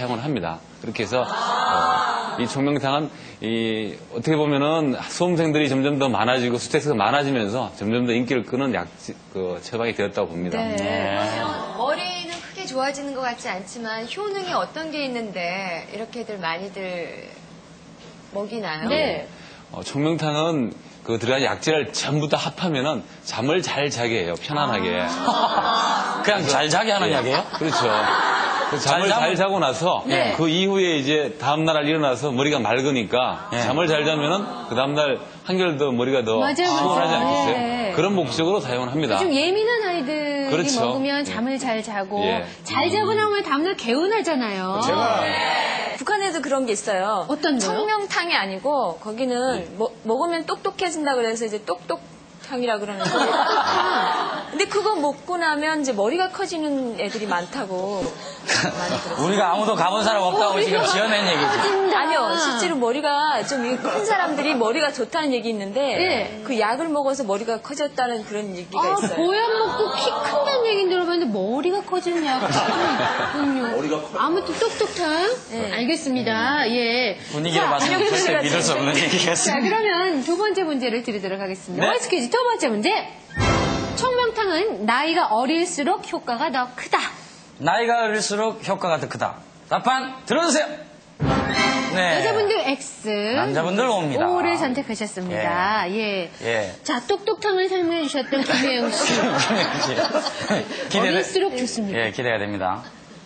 사용을 합니다. 그렇게 해서 이 총명탕은 어떻게 보면은 수험생들이 점점 더 많아지고 스트레스가 많아지면서 점점 더 인기를 끄는 처방이 되었다고 봅니다. 네. 머리는 크게 좋아지는 것 같지 않지만 효능이 어떤 게 있는데 이렇게들 많이들 먹이나요? 네. 총명탕은 들어간 약재를 전부 다 합하면은 잠을 잘 자게 해요. 편안하게. 그냥 잘 자게 하는 약이에요? 그렇죠. 잠을 잘 자고 나서 그 이후에 이제 다음날 일어나서 머리가 맑으니까 잠을 잘 자면은 그 다음날 한결 더 머리가 더 시원하지 않겠어요? 네. 그런 목적으로 사용을 합니다. 좀 예민한 아이들이 그렇죠. 먹으면 잠을 잘 자고 잘 자고 나면 다음날 개운하잖아요. 북한에도 그런 게 있어요. 어떤 거요? 청명탕이 아니고 거기는 먹으면 똑똑해진다 그래서 이제 똑똑탕이라 그러는데 근데 그거 먹고 나면 이제 머리가 커지는 애들이 많다고 많이 들었어요. 우리가 아무도 가본 사람 없다고 지금 지어낸 얘기지. 아니요, 실제로 머리가 좀 큰 사람들이 머리가 좋다는 얘기 있는데 그 약을 먹어서 머리가 커졌다는 그런 얘기가 있어요. 보약 먹고 키 큰다는 얘기는 들어봤는데 머리가 커지는 약이 있군요. 아무튼 똑똑탕 알겠습니다. 예. 분위기를 봐서는 절대 믿을 수 없는 얘기였습니다. 자, 그러면 두 번째 문제를 드리도록 하겠습니다. 네. 퀴즈 두 번째 문제. 총명탕은 나이가 어릴수록 효과가 더 크다. 나이가 어릴수록 효과가 더 크다. 답판 들어주세요. 네. 여자분들 X, 남자분들 O입니다. O를 선택하셨습니다. 예. 자, 똑똑탕을 설명해 주셨던 김혜영 씨. 어릴수록 좋습니다. 예, 기대가 됩니다.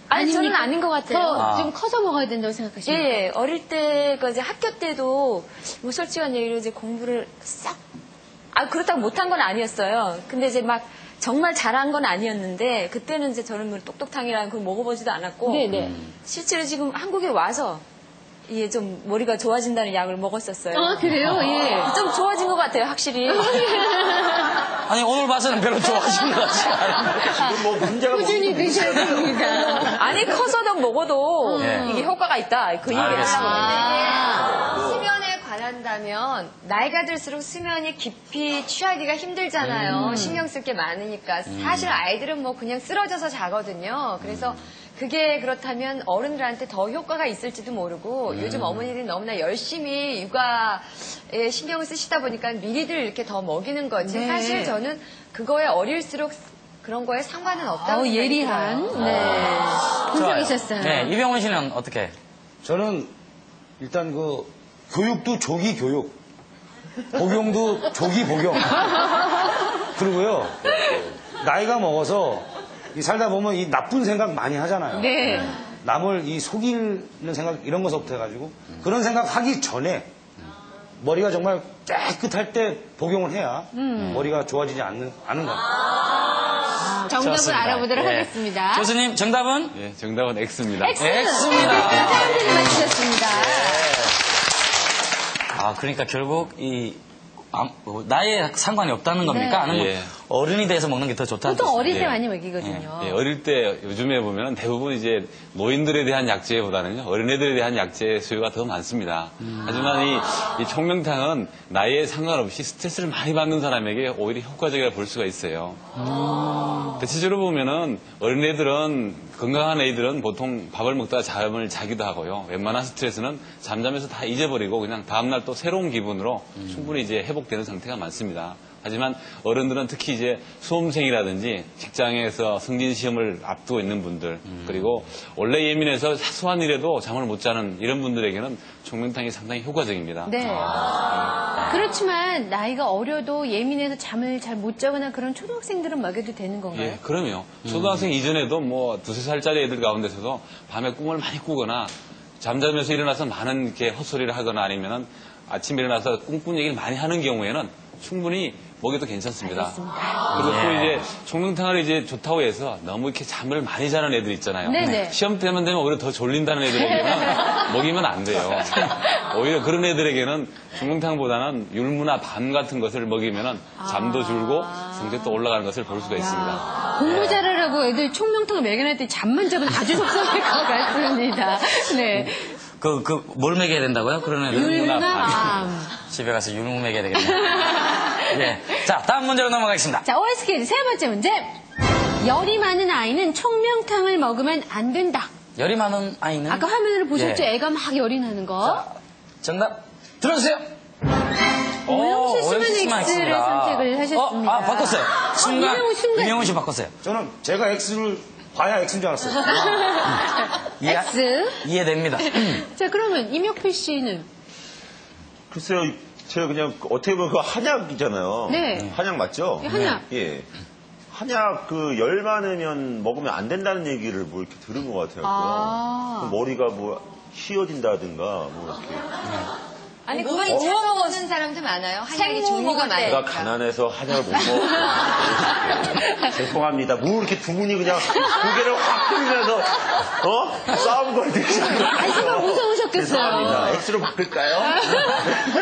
아니, 저는 아닌 것 같아요. 좀 커서 먹어야 된다고 생각하십니까? 예, 어릴 때, 이제 학교 때도, 뭐 솔직한 얘기로 이제 공부를 그렇다고 못한 건 아니었어요. 근데 이제 막, 정말 잘한 건 아니었는데, 그때는 이제 저는 뭐 똑똑탕이라는 걸 먹어보지도 않았고, 실제로 지금 한국에 와서, 예, 좀 머리가 좋아진다는 약을 먹었었어요. 아, 그래요? 예. 좀 좋아진 것 같아요, 확실히. 아니, 오늘 봐서는 별로 좋아진 것 같지 않은데. 지금 뭐 문제가 꾸준히 드셔야 됩니다. 아니, 커서도 먹어도 이게 효과가 있다. 그 얘기를 하려고. 수면에 관한다면 나이가 들수록 수면이 깊이 취하기가 힘들잖아요. 신경 쓸 게 많으니까. 사실 아이들은 뭐 그냥 쓰러져서 자거든요. 그래서 그게 그렇다면 어른들한테 더 효과가 있을지도 모르고 요즘 어머니들이 너무나 열심히 육아에 신경을 쓰시다 보니까 미리들 이렇게 더 먹이는 거지. 사실 저는 그거에 어릴수록 그런 거에 상관은 없다고 생각이 예리한. 들어요. 네. 분석이셨어요. 네, 이병헌 씨는 어떻게? 저는 일단 교육도 조기 교육, 복용도 조기 복용. 그리고요, 나이가 먹어서 살다 보면 이 나쁜 생각 많이 하잖아요. 네. 남을 속이는 생각 이런 것부터 해가지고 그런 생각 하기 전에 머리가 정말 깨끗할 때 복용을 해야 머리가 좋아지지 않는 겁니다. 정답을 좋습니다. 알아보도록 하겠습니다. 교수님, 정답은? 예, 정답은 X입니다. X입니다. 사람들이 맞추셨습니다. 그러니까 결국 나이에 상관이 없다는 겁니까? 아니면 어른이 돼서 먹는 게 더 좋다는 보통 뜻이에요? 어릴 때 많이 먹이거든요. 어릴 때 요즘에 보면 대부분 이제 노인들에 대한 약재보다는요 어린애들에 대한 약재 수요가 더 많습니다. 하지만 이 총명탕은 나이에 상관없이 스트레스를 많이 받는 사람에게 오히려 효과적이라 볼 수가 있어요. 대체적으로 보면은 어린애들은 건강한 애들은 보통 밥을 먹다가 잠을 자기도 하고요. 웬만한 스트레스는 잠자면서 다 잊어버리고 그냥 다음날 또 새로운 기분으로 충분히 이제 회복되는 상태가 많습니다. 하지만 어른들은 특히 이제 수험생이라든지 직장에서 승진 시험을 앞두고 있는 분들 그리고 원래 예민해서 사소한 일에도 잠을 못 자는 이런 분들에게는 총명탕이 상당히 효과적입니다. 네. 그렇지만 나이가 어려도 예민해서 잠을 잘 못 자거나 그런 초등학생들은 먹여도 되는 건가요? 예, 그럼요. 초등학생 이전에도 뭐 두세 살짜리 애들 가운데서도 밤에 꿈을 많이 꾸거나 잠자면서 일어나서 많은 이렇게 헛소리를 하거나 아니면은 아침에 일어나서 꿈꾼 얘기를 많이 하는 경우에는 충분히 먹여도 괜찮습니다. 알겠습니다. 그리고 또 이제 총명탕을 이제 좋다고 해서 너무 이렇게 잠을 많이 자는 애들 있잖아요. 네네. 시험 때만 되면 오히려 더 졸린다는 애들에게는 먹이면 안 돼요. 오히려 그런 애들에게는 총명탕보다는 율무나 밤 같은 것을 먹이면 잠도 줄고 성적도 올라가는 것을 볼 수가 있습니다. 공부 잘하라고 애들 총명탕을 먹여낼 때 잠만 자면 아주 속상할 것 같습니다. 네. 뭘 먹여야 된다고요? 그런 애들? 율무나 밤. 집에 가서 율무 먹여야 되겠네요. 예. 자, 다음 문제로 넘어가겠습니다. 자, OSK 세 번째 문제. 열이 많은 아이는 총명탕을 먹으면 안 된다. 열이 많은 아이는 아까 화면을 보셨죠? 예. 애가 막 열이 나는 거. 정답 들어주세요. 오영씨 씨는 오영씨 X를 선택을 하셨습니다. 바꿨어요. 순간 이명훈 씨 바꿨어요. 저는 제가 X를 봐야 X인 줄 알았어요. X. 이해됩니다. 자, 그러면 임혁필 씨는? 글쎄요, 제가 그냥 어떻게 보면 그 한약이잖아요. 네. 한약 맞죠? 한약. 예. 한약 그 열 많으면 먹으면 안 된다는 얘기를 뭐 이렇게 들은 것 같아요. 아. 머리가 뭐 휘어진다든가 뭐 이렇게. 아니, 그걸 찾아 먹는 사람도 많아요. 한약이 종류가 제가 많으니까. 가난해서 한약을 못 먹어. 죄송합니다. 뭐 이렇게 두 분이 그냥 고개를 확 들면서 싸움 걸듯이. 정말 무서우셨겠어요. 죄송합니다. X로 바꿀까요?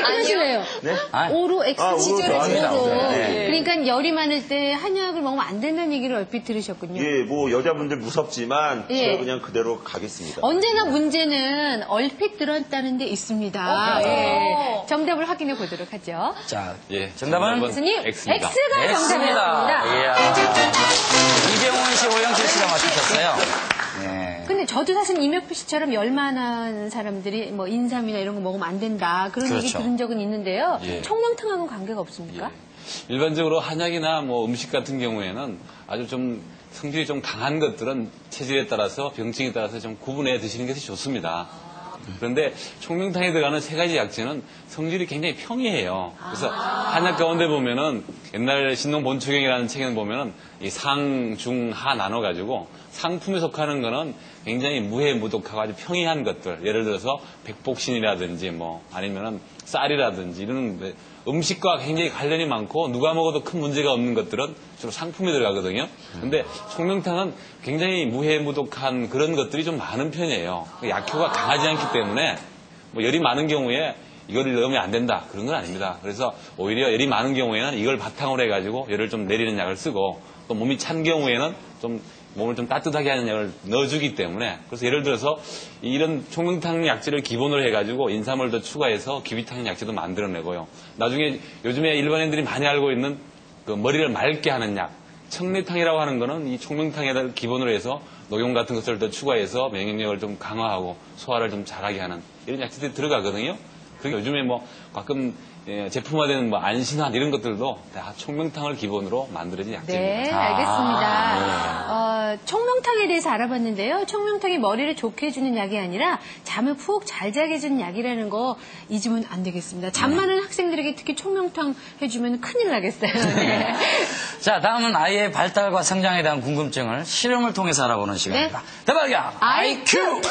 아니요. 네? O로 X 오로 지조로 좋아합니다. O로. 네. 그러니까 열이 많을 때 한약을 먹으면 안 된다는 얘기를 얼핏 들으셨군요. 예, 뭐 여자분들 무섭지만 예. 제가 그냥 그대로 가겠습니다. 언제나 문제는 얼핏 들었다는 데 있습니다. 예. 정답을 확인해 보도록 하죠. 자, 예, 정답은 교수님, X입니다. X가 정답이었습니다. 이야. 이병훈 씨, 오영철 씨가 맞추셨어요. 네. 근데 저도 사실 임혁필 씨처럼 열만한 사람들이 뭐 인삼이나 이런 거 먹으면 안 된다 그런 얘기 그렇죠. 들은 적은 있는데요. 예. 청명탕하고는 관계가 없습니까? 일반적으로 한약이나 뭐 음식 같은 경우에는 아주 좀 성질이 좀 강한 것들은 체질에 따라서 병증에 따라서 좀 구분해 드시는 것이 좋습니다. 그런데 총명탕에 들어가는 세 가지 약재는 성질이 굉장히 평이해요. 그래서 한약 가운데 보면은 옛날 신농본초경이라는 책에는 보면은 이 상, 중, 하 나눠가지고 상품에 속하는 거는 굉장히 무해무독하고 아주 평이한 것들. 예를 들어서 백복신이라든지 뭐 아니면은 쌀이라든지 이런 음식과 굉장히 관련이 많고 누가 먹어도 큰 문제가 없는 것들은 주로 상품에 들어가거든요. 근데 총명탕은 굉장히 무해무독한 그런 것들이 좀 많은 편이에요. 약효가 강하지 않기 때문에 뭐 열이 많은 경우에 이거를 넣으면 안 된다 그런 건 아닙니다. 그래서 오히려 열이 많은 경우에는 이걸 바탕으로 해가지고 열을 좀 내리는 약을 쓰고 또 몸이 찬 경우에는 좀 몸을 좀 따뜻하게 하는 약을 넣어주기 때문에 그래서 예를 들어서 이런 총명탕 약재를 기본으로 해가지고 인삼을 더 추가해서 기비탕 약재도 만들어내고요. 나중에 요즘에 일반인들이 많이 알고 있는 그 머리를 맑게 하는 약 청래탕이라고 하는 거는 이 총명탕에다 기본으로 해서 녹용 같은 것을 더 추가해서免疫力을 좀 강화하고 소화를 좀 잘하게 하는 이런 약재들이 들어가거든요. 그리고 요즘에 뭐 가끔 제품화되는 뭐 안신환 이런 것들도 다 총명탕을 기본으로 만들어진 약재입니다. 네, 알겠습니다. 청명탕에 대해서 알아봤는데요. 청명탕이 머리를 좋게 해주는 약이 아니라 잠을 푹 잘 자게 해주는 약이라는 거 잊으면 안 되겠습니다. 잠 많은 학생들에게 특히 청명탕 해주면 큰일 나겠어요. 네. 자, 다음은 아이의 발달과 성장에 대한 궁금증을 실험을 통해서 알아보는 시간입니다. 대박이야! IQ!